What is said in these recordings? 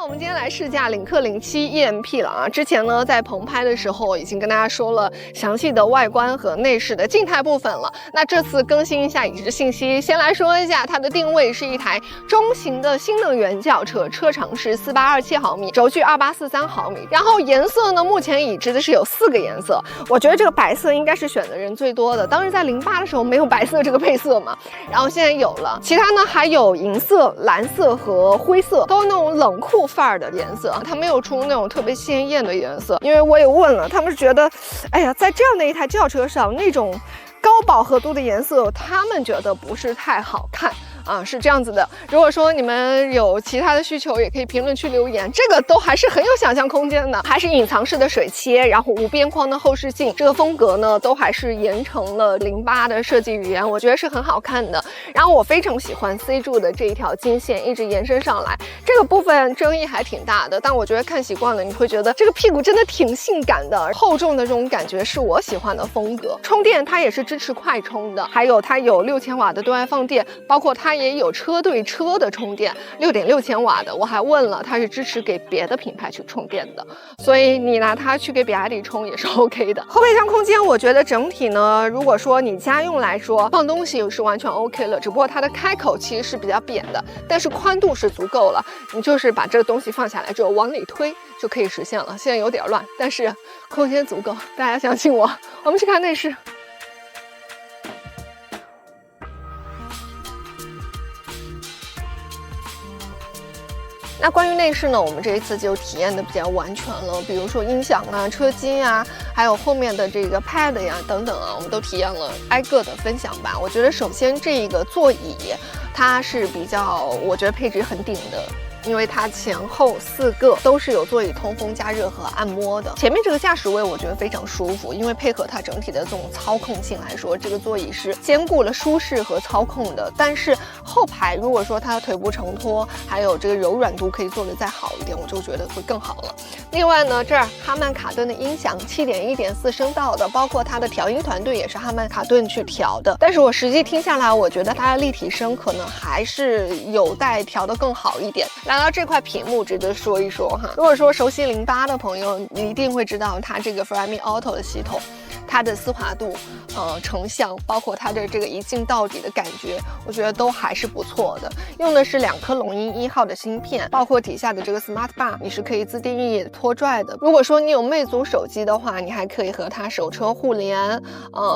我们今天来试驾领克07 EMP 了啊！之前呢，在棚拍的时候已经跟大家说了详细的外观和内饰的静态部分了。那这次更新一下已知信息，先来说一下它的定位是一台中型的新能源轿车，车长是4827毫米，轴距2843毫米。然后颜色呢，目前已知的是有4个颜色，我觉得这个白色应该是选的人最多的。当时在08的时候没有白色这个配色嘛，然后现在有了。其他呢还有银色、蓝色和灰色，都那种冷酷范儿的颜色，它没有出那种特别鲜艳的颜色。因为我也问了，他们是觉得，哎呀，在这样的一台轿车上，那种高饱和度的颜色，他们觉得不是太好看。是这样子的。如果说你们有其他的需求，也可以评论区留言，这个都还是很有想象空间的。还是隐藏式的水切，然后无边框的后视镜，这个风格呢，都还是沿承了08的设计语言，我觉得是很好看的。然后我非常喜欢 C 柱的这一条金线一直延伸上来，这个部分争议还挺大的，但我觉得看习惯了，你会觉得这个屁股真的挺性感的，厚重的这种感觉是我喜欢的风格。充电它也是支持快充的，还有它有6000瓦的对外放电，包括它也有车对车的充电，6.6千瓦的。我还问了，它是支持给别的品牌去充电的，所以你拿它去给比亚迪充也是 OK 的。后备箱空间，我觉得整体呢，如果说你家用来说，放东西是完全 OK 了，只不过它的开口其实是比较扁的，但是宽度是足够了，你就是把这个东西放下来之后往里推就可以实现了。现在有点乱，但是空间足够，大家相信我。我们去看内饰。那关于内饰呢，我们这一次就体验的比较完全了，比如说音响啊、车机啊，还有后面的这个 pad 呀等等啊，我们都体验了，挨个的分享吧。我觉得首先这个座椅，它是比较，我觉得配置很顶的。因为它前后4个都是有座椅通风加热和按摩的，前面这个驾驶位我觉得非常舒服，因为配合它整体的这种操控性来说，这个座椅是兼顾了舒适和操控的。但是后排如果说它的腿部承托还有这个柔软度可以做得再好一点，我就觉得会更好了。另外呢，这儿哈曼卡顿的音响7.1.4声道的，包括它的调音团队也是哈曼卡顿去调的。但是我实际听下来，我觉得它的立体声可能还是有待调得更好一点。来到这块屏幕，值得说一说哈。如果说熟悉08的朋友，你一定会知道它这个 Flyme Auto 的系统，它的丝滑度、成像，包括它的这个一镜到底的感觉，我觉得都还是不错的。用的是2颗龙音1号的芯片，包括底下的这个 Smart Bar， 你是可以自定义拖拽的。如果说你有魅族手机的话，你还可以和它手车互联，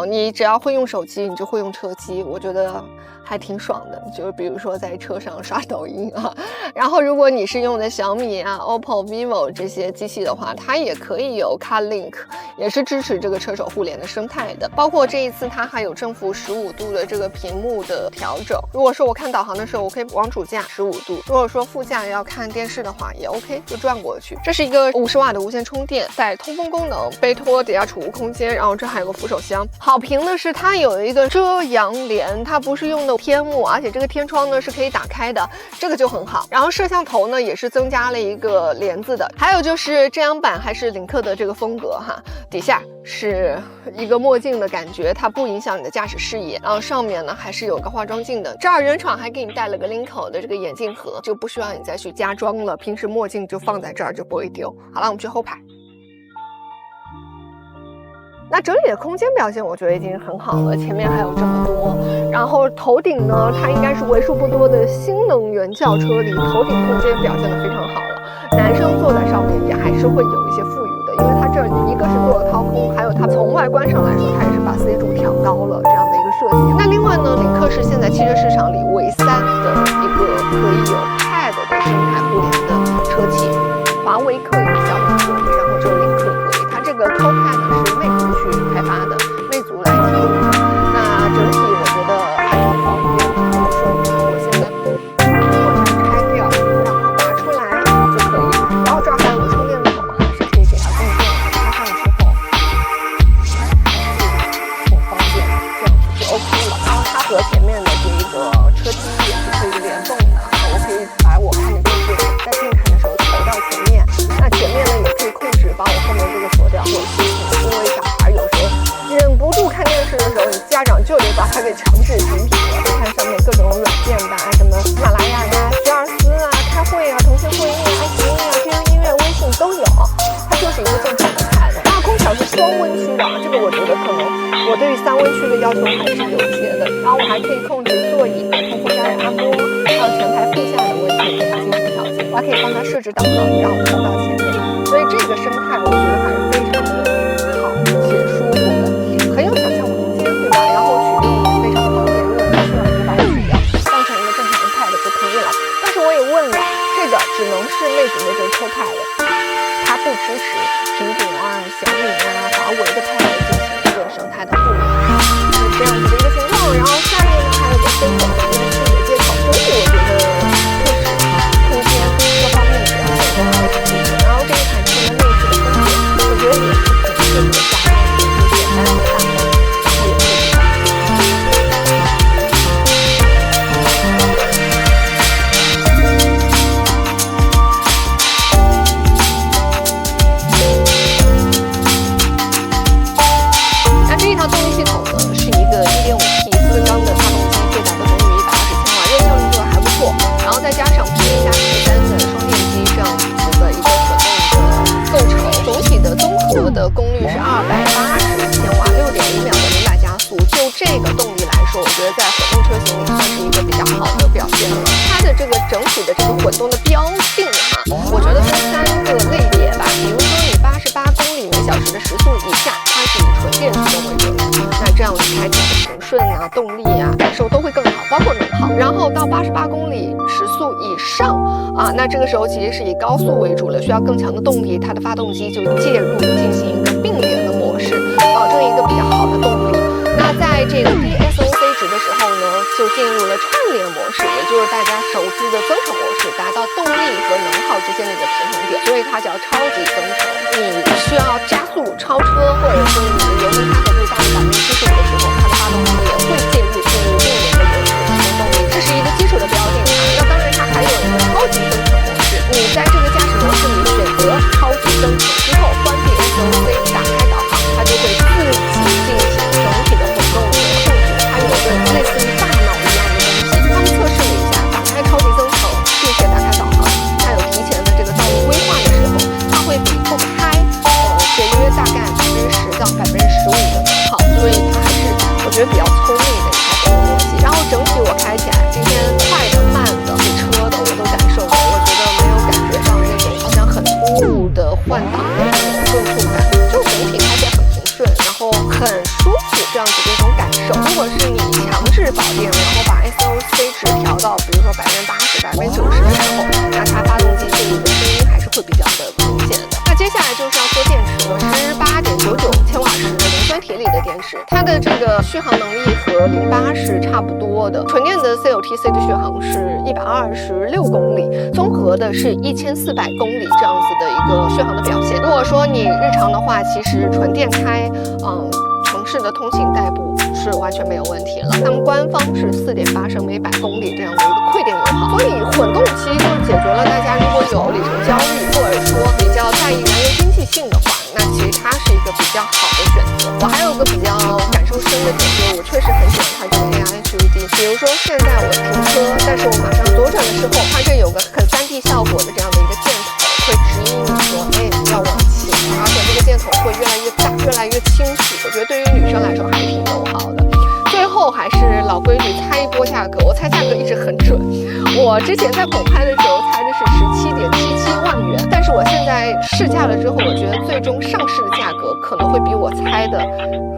你只要会用手机，你就会用车机，我觉得还挺爽的。就是比如说在车上刷抖音啊，然后如果你是用的小米啊、OPPO、vivo 这些机器的话，它也可以有 CarLink， 也是支持这个车手互联的生态的。包括这一次它还有正负15度的这个屏幕的调整。如果说我看导航的时候，我可以往主驾15度；如果说副驾要看电视的话，也 OK， 就转过去。这是一个50瓦的无线充电，带通风功能，背托底下储物空间，然后这还有个扶手箱。好评的是它有一个遮阳帘，它不是用的天幕，而且这个天窗呢是可以打开的，这个就很好。然后摄像头呢也是增加了一个帘子的，还有就是遮阳板还是领克的这个风格哈，底下是一个墨镜的感觉，它不影响你的驾驶视野。然后上面呢还是有个化妆镜的，这儿原厂还给你带了个 Linko 的这个眼镜盒，就不需要你再去加装了，平时墨镜就放在这儿就不会丢。好了，我们去后排。那整体的空间表现我觉得已经很好了，前面还有这么多，然后头顶呢，它应该是为数不多的新能源轿车里头顶空间表现得非常好了，男生坐在上面也还是会有一些富裕的，因为它这一个是做了掏空，还有它从外观上来说，它也是把 C 柱调高了这样的一个设计。那另外呢，领克是现在汽车市场里唯3的一个可以有 pad 的生态互联的车企，华为可以，小米可以，然后只有领克可以。它这个 Co-Pad 是魅族去开发的，魅族来提供的。那整体我觉得还挺方便的。怎么说呢？我现在把它拆掉，然后拔出来就可以。然后这儿还有个充电口，是可以给它供电的。插上之后，挺方便的，这样子就 OK 了。然后它和前面的这个车机也置导航，然后投到前面。所以这个生态我觉得还是非常的好且舒服的，很有想象空间，对吧？然后取用非常的方便，如果不需要你就把它取掉，当成一个正常的 Pad 就可以了。但是我也问了，这个只能是魅族的这个 ProPad， 它不支持苹果啊、小米啊、华为的 Pad 进行这个生态的互联，是这样子的一个情况。然后下面呢还有个深层的 USB 的接口，整体我觉得确实空间各方面的表现都还是挺不错。然后这一台车的内饰的风格，我觉得也是挺适合家用的，就简单和大方，然后也是这一套动力系统呢，是一个 1.5T 4缸的发动机，最大的功率120千瓦，热效率就还不错。然后再加上 P1+P3的双电机这样子的一个混动的构成，总体的综合的功率是280千瓦，6.5秒的0-100加速。就这个动力来说，我觉得在混动车型里算是一个比较好的表现了。它的这个整体的这个混动的标定我觉得分3个类别吧。比如说你88公里每小时的时速以下，它是以纯电驱动为主的，那这样你开起来的平顺啊、动力啊、感受都会更好，包括能耗。然后到88公里时速以上那这个时候其实是以高速为主了，需要更强的动力，它的发动机就介入进行一个并联的模式，保证一个比较好的动力。那在这个低 SOC 值的时候呢，就进入了串联模式，也就是大家熟知的增程模式，达到动力和能耗之间的一个平衡点，所以它叫超级增程。你需要加速超车，或者说你的油门开合度大于75%的时候，它的发动机也会进入并联的模式提供动力，这是一个基础的标定那当然它还有一个超级增程模式，你在这个驾驶模式里选择超级增程之后，关闭 SOC， 打开导航，它就会自己进行整体的混动的控制。它有个类似于大脑一样的东西，他们测试了一下，打开超级增程并且打开导航，它有提前的这个道路规划的时候，它会比不开节约大概10%到15%的能耗，所以它还是我觉得比较聪明的一套混动逻辑。然后整体我开起来，今天快的、慢的、骑车的我都感受过，我觉得没有感觉到那种好像很突兀的换挡的那种顿挫感，就整体开起来很平顺，然后很舒服这样子的一种感受。如果是你强制保电，然后把 SOC 值调到比如说80%、90%的时候，那它发动机介入的声音还是会比较的明显的。那接下来就是要说电池了，18.99千瓦时的磷酸铁锂的电池，它的这个续航能力和08是差不多的。纯电的 CLTC 的续航是126公里，综合的是1400公里这样子的一个续航的表现。如果说你日常的话，其实纯电开城市的通勤代步是完全没有问题了。他们官方是4.8升每100公里这样的一个馈电油耗，所以混动其实就是解决了大家如果有里程焦虑，或者说比较在意燃油经济性的话，那其实它是一个比较好的选择。我还有个比较感受深的点，就是我确实很喜欢它这个 AI HUD。比如说现在我停车，但是我马上左转的时候，它这有个很3D 效果的这样的一个箭头，会指引你说，要往前，而且这个箭头会越来越大，越来越清晰。我觉得对于女生来说还是挺友好的。最后还是老规矩，猜一波价格。我猜价格一直很准，我之前在澎湃的时候猜的是17.77万元，但是我现在试驾了之后，我觉得最终上市的价格可能会比我猜的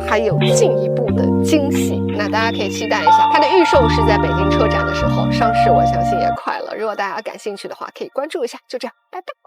还有进一步的惊喜。那大家可以期待一下，它的预售是在北京车展的时候，上市我相信也快了。如果大家感兴趣的话，可以关注一下。就这样，拜拜。